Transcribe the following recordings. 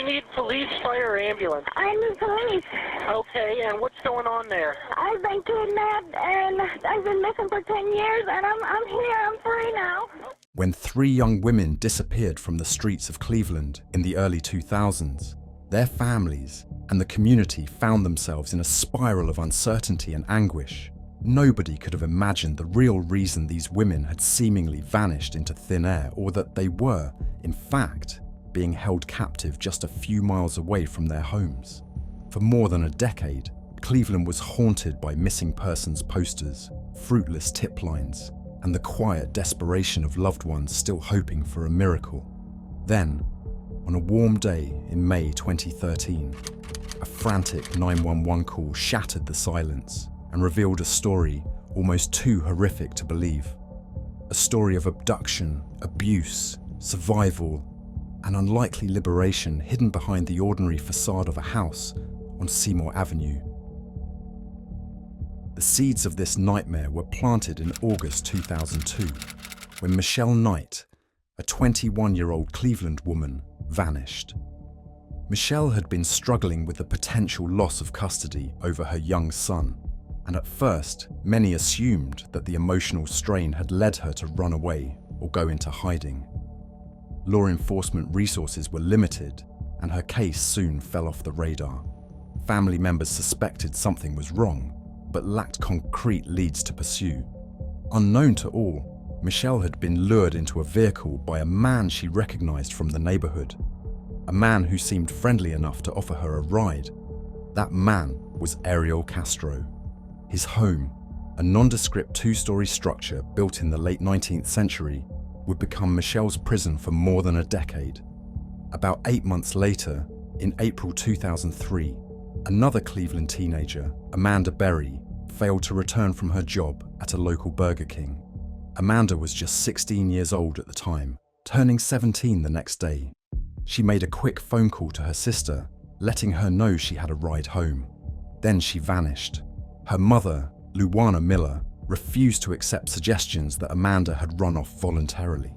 you need police, fire, or ambulance? I need police. Okay, and what's going on there? I've been kidnapped and I've been missing for 10 years and I'm here, I'm free now. When 3 young women disappeared from the streets of Cleveland in the early 2000s, their families and the community found themselves in a spiral of uncertainty and anguish. Nobody could have imagined the real reason these women had seemingly vanished into thin air, or that they were, in fact, being held captive just a few miles away from their homes. For more than a decade, Cleveland was haunted by missing persons posters, fruitless tip lines, and the quiet desperation of loved ones still hoping for a miracle. Then, on a warm day in May 2013, a frantic 911 call shattered the silence and revealed a story almost too horrific to believe. A story of abduction, abuse, survival, and unlikely liberation hidden behind the ordinary facade of a house on Seymour Avenue. The seeds of this nightmare were planted in August 2002, when Michelle Knight, a 21-year-old Cleveland woman, vanished. Michelle had been struggling with the potential loss of custody over her young son, and at first, many assumed that the emotional strain had led her to run away or go into hiding. Law enforcement resources were limited, and her case soon fell off the radar. Family members suspected something was wrong, but lacked concrete leads to pursue. Unknown to all, Michelle had been lured into a vehicle by a man she recognized from the neighborhood. A man who seemed friendly enough to offer her a ride. That man was Ariel Castro. His home, a nondescript 2-story structure built in the late 19th century, would become Michelle's prison for more than a decade. About 8 months later, in April 2003, another Cleveland teenager, Amanda Berry, failed to return from her job at a local Burger King. Amanda was just 16 years old at the time, turning 17 the next day. She made a quick phone call to her sister, letting her know she had a ride home. Then she vanished. Her mother, Luana Miller, refused to accept suggestions that Amanda had run off voluntarily.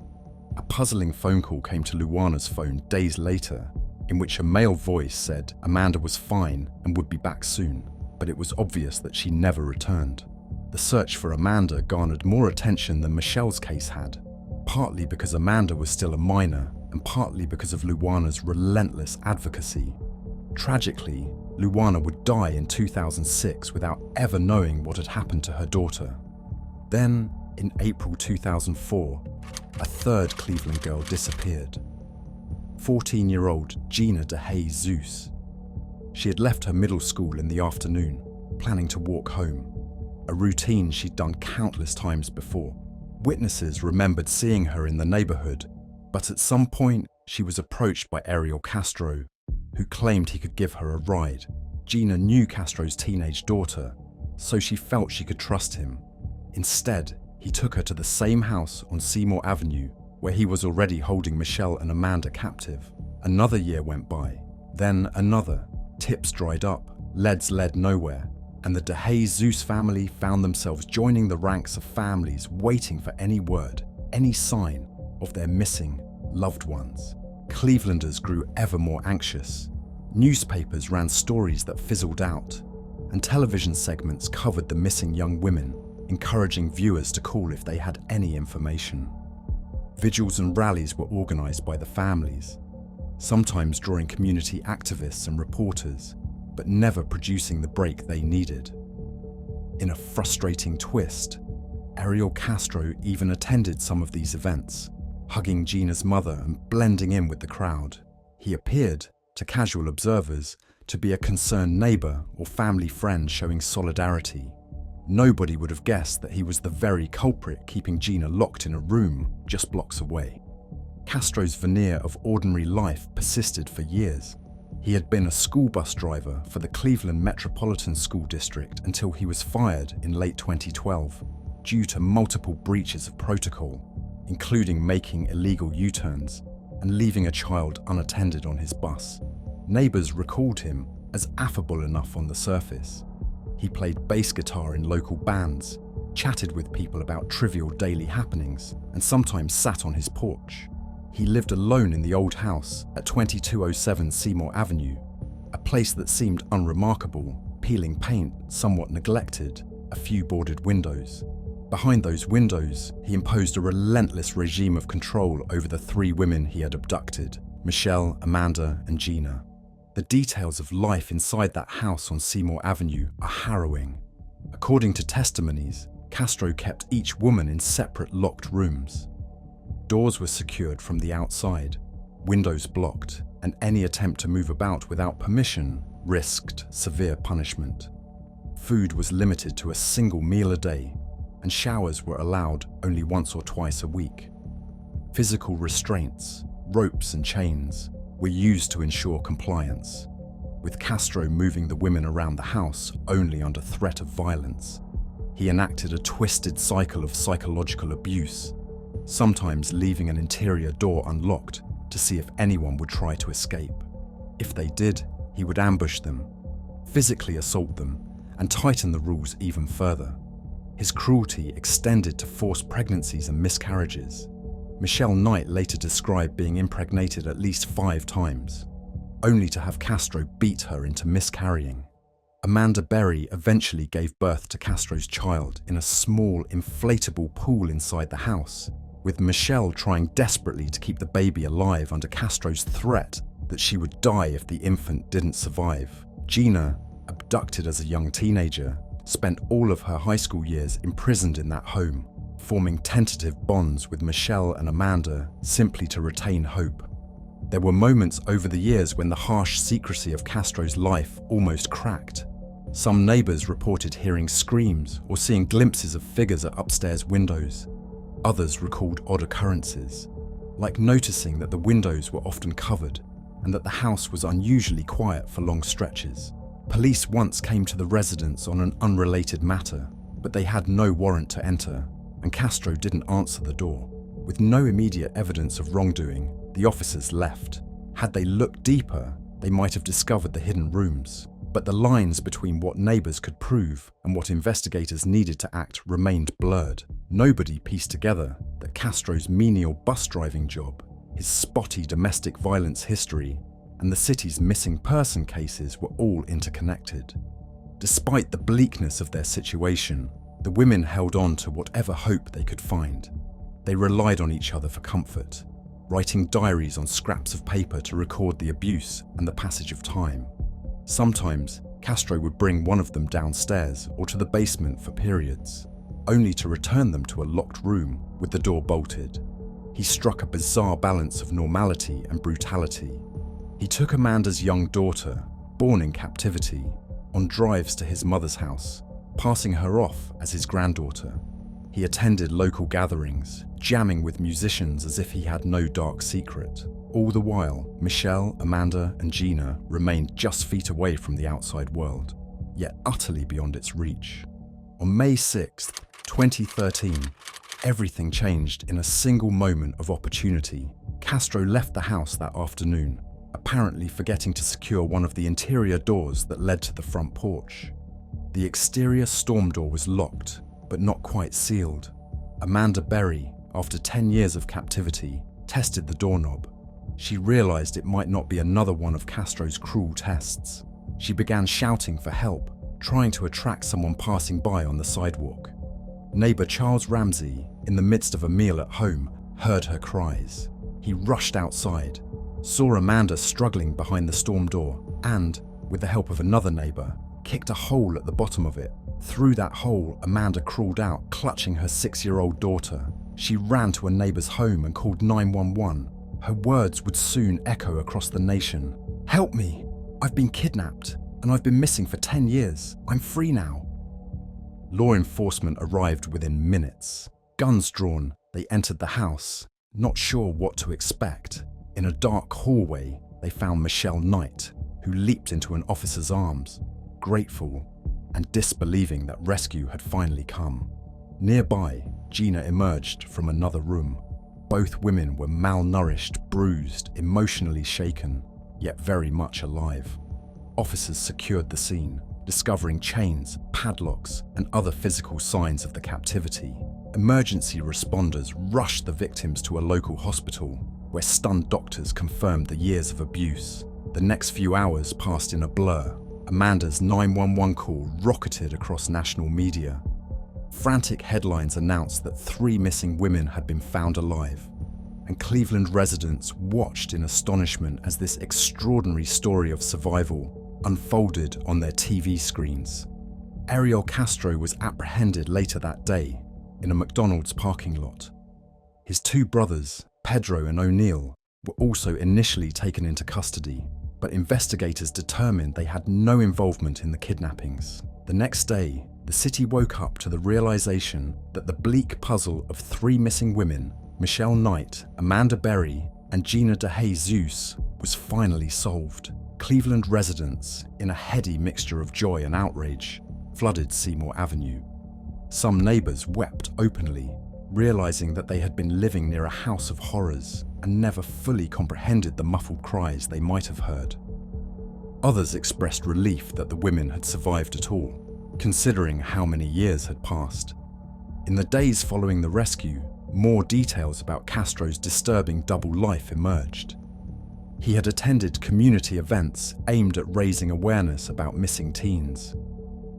A puzzling phone call came to Luana's phone days later, in which a male voice said Amanda was fine and would be back soon, but it was obvious that she never returned. The search for Amanda garnered more attention than Michelle's case had, partly because Amanda was still a minor and partly because of Luana's relentless advocacy. Tragically, Luana would die in 2006 without ever knowing what had happened to her daughter. Then, in April 2004, a third Cleveland girl disappeared. 14-year-old Gina DeJesus. She had left her middle school in the afternoon, planning to walk home, a routine she'd done countless times before. Witnesses remembered seeing her in the neighborhood, but at some point she was approached by Ariel Castro, who claimed he could give her a ride. Gina knew Castro's teenage daughter, so she felt she could trust him. Instead, he took her to the same house on Seymour Avenue, where he was already holding Michelle and Amanda captive. Another year went by, then another. Tips dried up, leads led nowhere, and the DeJesus family found themselves joining the ranks of families waiting for any word, any sign of their missing loved ones. Clevelanders grew ever more anxious. Newspapers ran stories that fizzled out, and television segments covered the missing young women, encouraging viewers to call if they had any information. Vigils and rallies were organized by the families, sometimes drawing community activists and reporters, but never producing the break they needed. In a frustrating twist, Ariel Castro even attended some of these events, hugging Gina's mother and blending in with the crowd. He appeared, to casual observers, to be a concerned neighbor or family friend showing solidarity. Nobody would have guessed that he was the very culprit keeping Gina locked in a room just blocks away. Castro's veneer of ordinary life persisted for years. He had been a school bus driver for the Cleveland Metropolitan School District until he was fired in late 2012 due to multiple breaches of protocol, including making illegal U-turns and leaving a child unattended on his bus. Neighbors recalled him as affable enough on the surface. He played bass guitar in local bands, chatted with people about trivial daily happenings, and sometimes sat on his porch. He lived alone in the old house at 2207 Seymour Avenue, a place that seemed unremarkable, peeling paint, somewhat neglected, a few boarded windows. Behind those windows, he imposed a relentless regime of control over the 3 women he had abducted, Michelle, Amanda, and Gina. The details of life inside that house on Seymour Avenue are harrowing. According to testimonies, Castro kept each woman in separate locked rooms. Doors were secured from the outside, windows blocked, and any attempt to move about without permission risked severe punishment. Food was limited to a single meal a day, and showers were allowed only once or twice a week. Physical restraints, ropes and chains, were used to ensure compliance, with Castro moving the women around the house only under threat of violence. He enacted a twisted cycle of psychological abuse, sometimes leaving an interior door unlocked to see if anyone would try to escape. If they did, he would ambush them, physically assault them, and tighten the rules even further. His cruelty extended to forced pregnancies and miscarriages. Michelle Knight later described being impregnated at least 5 times, only to have Castro beat her into miscarrying. Amanda Berry eventually gave birth to Castro's child in a small, inflatable pool inside the house, with Michelle trying desperately to keep the baby alive under Castro's threat that she would die if the infant didn't survive. Gina, abducted as a young teenager, spent all of her high school years imprisoned in that home, forming tentative bonds with Michelle and Amanda simply to retain hope. There were moments over the years when the harsh secrecy of Castro's life almost cracked. Some neighbors reported hearing screams or seeing glimpses of figures at upstairs windows. Others recalled odd occurrences, like noticing that the windows were often covered and that the house was unusually quiet for long stretches. Police once came to the residence on an unrelated matter, but they had no warrant to enter, and Castro didn't answer the door. With no immediate evidence of wrongdoing, the officers left. Had they looked deeper, they might have discovered the hidden rooms, but the lines between what neighbors could prove and what investigators needed to act remained blurred. Nobody pieced together that Castro's menial bus driving job, his spotty domestic violence history, and the city's missing person cases were all interconnected. Despite the bleakness of their situation, the women held on to whatever hope they could find. They relied on each other for comfort, writing diaries on scraps of paper to record the abuse and the passage of time. Sometimes, Castro would bring one of them downstairs or to the basement for periods, only to return them to a locked room with the door bolted. He struck a bizarre balance of normality and brutality. He took Amanda's young daughter, born in captivity, on drives to his mother's house, passing her off as his granddaughter. He attended local gatherings, jamming with musicians as if he had no dark secret. All the while, Michelle, Amanda, and Gina remained just feet away from the outside world, yet utterly beyond its reach. On May 6, 2013, everything changed in a single moment of opportunity. Castro left the house that afternoon, apparently forgetting to secure one of the interior doors that led to the front porch. The exterior storm door was locked, but not quite sealed. Amanda Berry, after 10 years of captivity, tested the doorknob. She realized it might not be another one of Castro's cruel tests. She began shouting for help, trying to attract someone passing by on the sidewalk. Neighbor Charles Ramsey, in the midst of a meal at home, heard her cries. He rushed outside, saw Amanda struggling behind the storm door, and, with the help of another neighbor, kicked a hole at the bottom of it. Through that hole, Amanda crawled out, clutching her 6-year-old daughter. She ran to a neighbor's home and called 911. Her words would soon echo across the nation. "Help me! I've been kidnapped, and I've been missing for 10 years. I'm free now." Law enforcement arrived within minutes. Guns drawn, they entered the house, not sure what to expect. In a dark hallway, they found Michelle Knight, who leaped into an officer's arms, grateful and disbelieving that rescue had finally come. Nearby, Gina emerged from another room. Both women were malnourished, bruised, emotionally shaken, yet very much alive. Officers secured the scene, discovering chains, padlocks, and other physical signs of the captivity. Emergency responders rushed the victims to a local hospital, where stunned doctors confirmed the years of abuse. The next few hours passed in a blur. Amanda's 911 call rocketed across national media. Frantic headlines announced that 3 missing women had been found alive, and Cleveland residents watched in astonishment as this extraordinary story of survival unfolded on their TV screens. Ariel Castro was apprehended later that day in a McDonald's parking lot. His 2 brothers, Pedro and O'Neill, were also initially taken into custody, but investigators determined they had no involvement in the kidnappings. The next day, the city woke up to the realization that the bleak puzzle of 3 missing women, Michelle Knight, Amanda Berry, and Gina DeJesus, was finally solved. Cleveland residents, in a heady mixture of joy and outrage, flooded Seymour Avenue. Some neighbors wept openly, realizing that they had been living near a house of horrors and never fully comprehended the muffled cries they might have heard. Others expressed relief that the women had survived at all, considering how many years had passed. In the days following the rescue, more details about Castro's disturbing double life emerged. He had attended community events aimed at raising awareness about missing teens.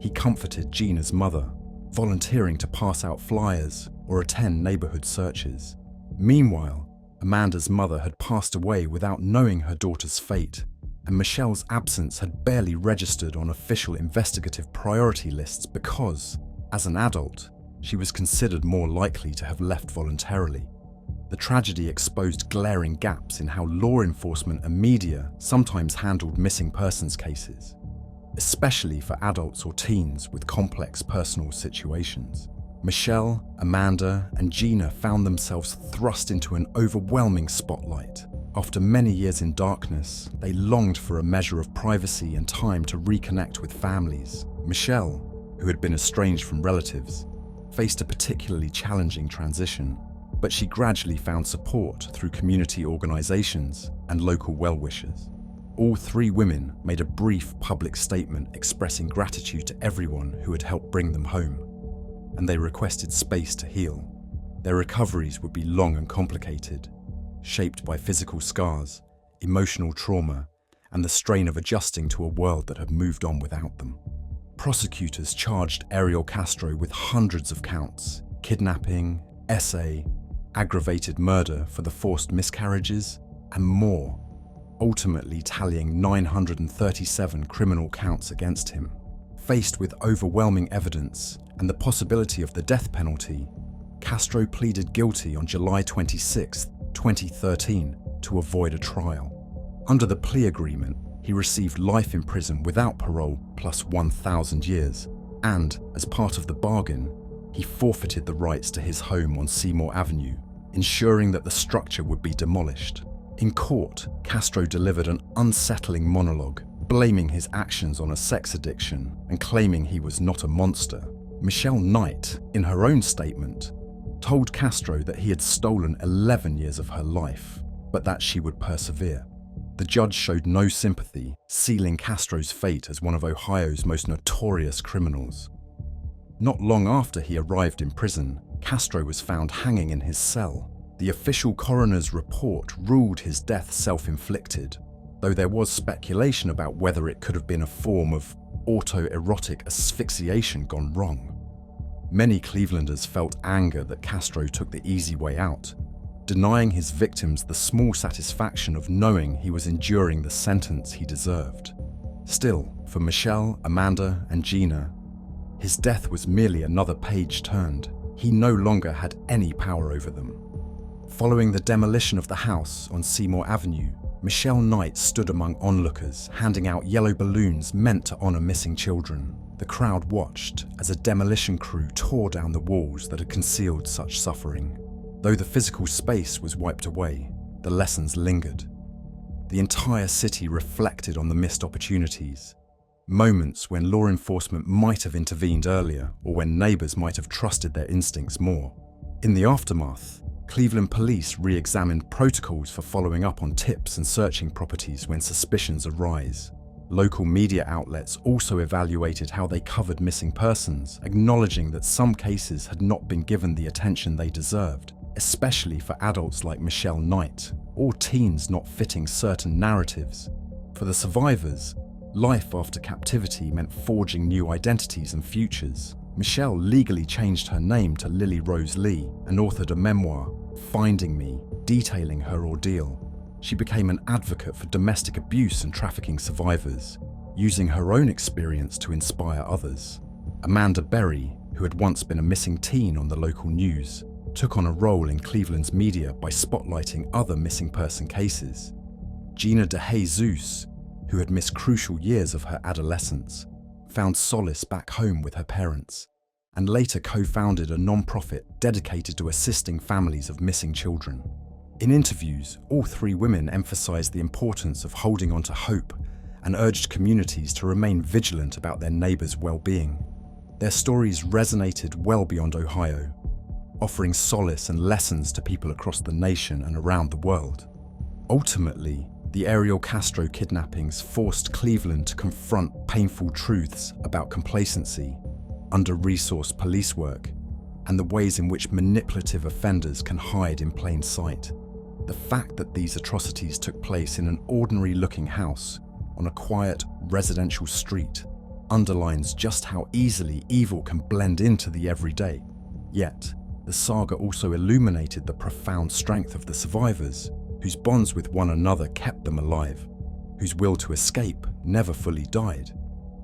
He comforted Gina's mother, volunteering to pass out flyers or attend neighborhood searches. Meanwhile, Amanda's mother had passed away without knowing her daughter's fate, and Michelle's absence had barely registered on official investigative priority lists because, as an adult, she was considered more likely to have left voluntarily. The tragedy exposed glaring gaps in how law enforcement and media sometimes handled missing persons cases, especially for adults or teens with complex personal situations. Michelle, Amanda, and Gina found themselves thrust into an overwhelming spotlight. After many years in darkness, they longed for a measure of privacy and time to reconnect with families. Michelle, who had been estranged from relatives, faced a particularly challenging transition, but she gradually found support through community organizations and local well-wishers. All 3 women made a brief public statement expressing gratitude to everyone who had helped bring them home, and they requested space to heal. Their recoveries would be long and complicated, shaped by physical scars, emotional trauma, and the strain of adjusting to a world that had moved on without them. Prosecutors charged Ariel Castro with hundreds of counts: kidnapping, SA, aggravated murder for the forced miscarriages, and more, ultimately tallying 937 criminal counts against him. Faced with overwhelming evidence and the possibility of the death penalty, Castro pleaded guilty on July 26, 2013, to avoid a trial. Under the plea agreement, he received life in prison without parole plus 1,000 years, and, as part of the bargain, he forfeited the rights to his home on Seymour Avenue, ensuring that the structure would be demolished. In court, Castro delivered an unsettling monologue, blaming his actions on a sex addiction and claiming he was not a monster. Michelle Knight, in her own statement, told Castro that he had stolen 11 years of her life, but that she would persevere. The judge showed no sympathy, sealing Castro's fate as one of Ohio's most notorious criminals. Not long after he arrived in prison, Castro was found hanging in his cell. The official coroner's report ruled his death self-inflicted, though there was speculation about whether it could have been a form of autoerotic asphyxiation gone wrong. Many Clevelanders felt anger that Castro took the easy way out, denying his victims the small satisfaction of knowing he was enduring the sentence he deserved. Still, for Michelle, Amanda, and Gina, his death was merely another page turned. He no longer had any power over them. Following the demolition of the house on Seymour Avenue, Michelle Knight stood among onlookers, handing out yellow balloons meant to honor missing children. The crowd watched as a demolition crew tore down the walls that had concealed such suffering. Though the physical space was wiped away, the lessons lingered. The entire city reflected on the missed opportunities, moments when law enforcement might have intervened earlier or when neighbors might have trusted their instincts more. In the aftermath, Cleveland police re-examined protocols for following up on tips and searching properties when suspicions arise. Local media outlets also evaluated how they covered missing persons, acknowledging that some cases had not been given the attention they deserved, especially for adults like Michelle Knight, or teens not fitting certain narratives. For the survivors, life after captivity meant forging new identities and futures. Michelle legally changed her name to Lily Rose Lee and authored a memoir, Finding Me, detailing her ordeal. She became an advocate for domestic abuse and trafficking survivors, using her own experience to inspire others. Amanda Berry, who had once been a missing teen on the local news, took on a role in Cleveland's media by spotlighting other missing person cases. Gina DeJesus, who had missed crucial years of her adolescence, found solace back home with her parents, and later co-founded a non-profit dedicated to assisting families of missing children. In interviews, all three women emphasized the importance of holding on to hope and urged communities to remain vigilant about their neighbors' well-being. Their stories resonated well beyond Ohio, offering solace and lessons to people across the nation and around the world. Ultimately, the Ariel Castro kidnappings forced Cleveland to confront painful truths about complacency, under-resourced police work, and the ways in which manipulative offenders can hide in plain sight. The fact that these atrocities took place in an ordinary-looking house on a quiet residential street underlines just how easily evil can blend into the everyday. Yet, the saga also illuminated the profound strength of the survivors, whose bonds with one another kept them alive, whose will to escape never fully died,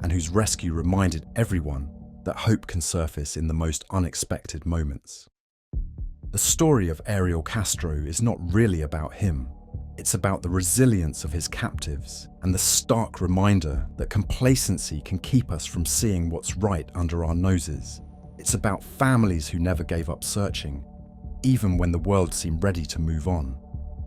and whose rescue reminded everyone that hope can surface in the most unexpected moments. The story of Ariel Castro is not really about him. It's about the resilience of his captives and the stark reminder that complacency can keep us from seeing what's right under our noses. It's about families who never gave up searching, even when the world seemed ready to move on.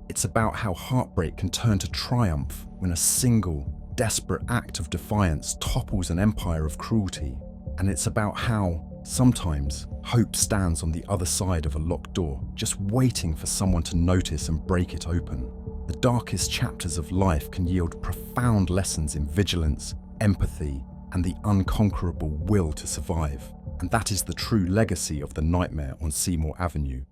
It's about how heartbreak can turn to triumph when a single, desperate act of defiance topples an empire of cruelty. And it's about how, sometimes, hope stands on the other side of a locked door, just waiting for someone to notice and break it open. The darkest chapters of life can yield profound lessons in vigilance, empathy, and the unconquerable will to survive. And that is the true legacy of the nightmare on Seymour Avenue.